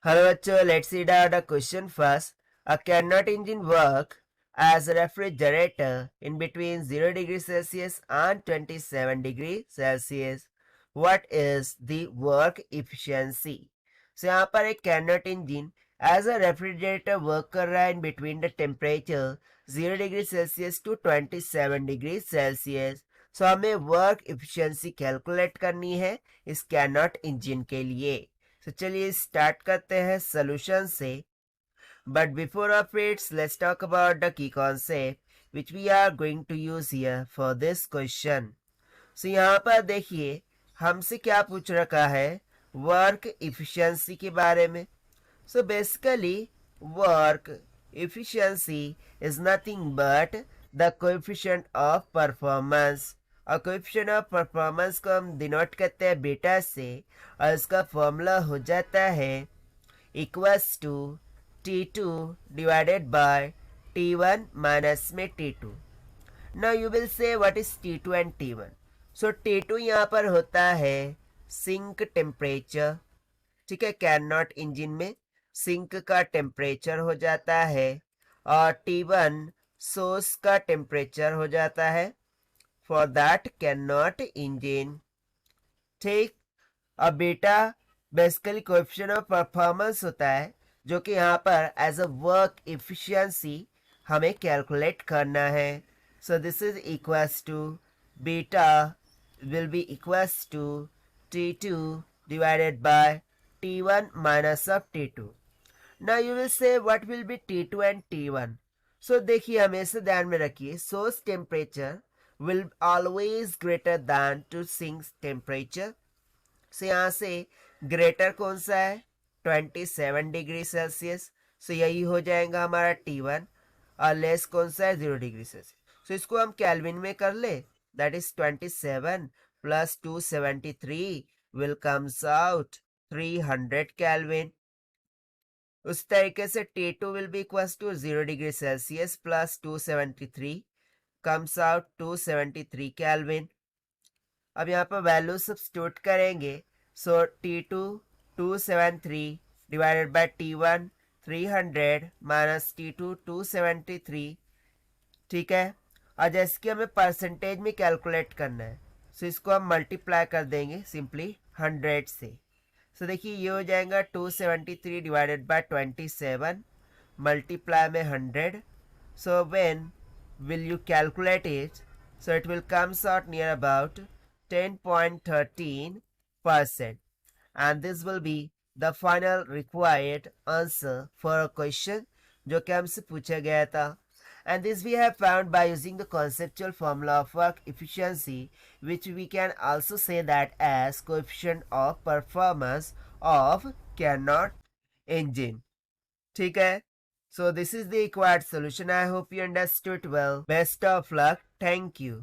Hello बच्चों, let's read out the question first. A Carnot engine work as a refrigerator in between 0 degrees Celsius and 27 degrees Celsius. What is the work efficiency? So यहाँ पर एक Carnot engine as a refrigerator work कर रहा है in between the temperature 0 degree Celsius to 27 degrees Celsius. So हमें work efficiency calculate करनी है इस Carnot engine के लिए. तो चलिए स्टार्ट करते हैं सोल्यूशन से. But before of its let's talk about the key concept which we are going to use here for this question. So यहाँ पर देखिए हमसे क्या पूछ रखा है, वर्क इफिशियंसी के बारे में. So basically work efficiency is nothing but the coefficient of performance. और कोएफिशिएंट ऑफ परफॉर्मेंस को हम डिनोट करते हैं बीटा से, और इसका फॉर्मूला हो जाता है equals to T2 divided by T1 minus में T2. Now you will say what is T2 and T1. So T2 यहाँ पर होता है सिंक टेम्परेचर. ठीक है, कैनॉट इंजन में सिंक का टेम्परेचर हो जाता है, और T1 सोर्स का टेम्परेचर हो जाता है फॉर दैट कैनॉट इंजन. ठीक, अब बेटा बेसिकली कोएफिशिएंट ऑफ परफॉर्मेंस होता है जो कि यहाँ पर एज अ वर्क इफिशियंसी हमें कैलकुलेट करना है. So this is equals to beta will be equals to T2 divided by T1 minus of T2. Now you will say what will be T2 and T1. So देखिए हमेशा ध्यान में रखिए source temperature will always greater than to sinks temperature. से यहाँ से greater कौन सा है 27 डिग्री सेल्सियस. सो यही हो जाएगा हमारा T1. और लेस कौन सा है 0 डिग्री सेल्सियस. सो इसको हम केल्विन में कर ले, that is 27 plus 273 will comes out 300 kelvin. उस तरीके से T2 will be equals to 0 degree Celsius plus 273 comes out 273 Kelvin. अब यहाँ पर वैल्यू सब्स्टिट्यूट करेंगे. सो T2 273 divided by T1 300 minus T2 273. ठीक है, और जैसे कि हमें परसेंटेज में कैलकुलेट करना है, सो इसको हम मल्टीप्लाई कर देंगे सिंपली 100 से. सो देखिए ये हो जाएगा 273 डिवाइडेड बाय 27 मल्टीप्लाई में 100. So when will you calculate it? So it will comes out near about 10.13%, and this will be the final required answer for a question जो कि हमसे पूछा गया था. And this we have found by using the conceptual formula of work efficiency, which we can also say that as coefficient of performance of Carnot engine. ठीक है. So this is the required solution. I hope you understood well. Best of luck. Thank you.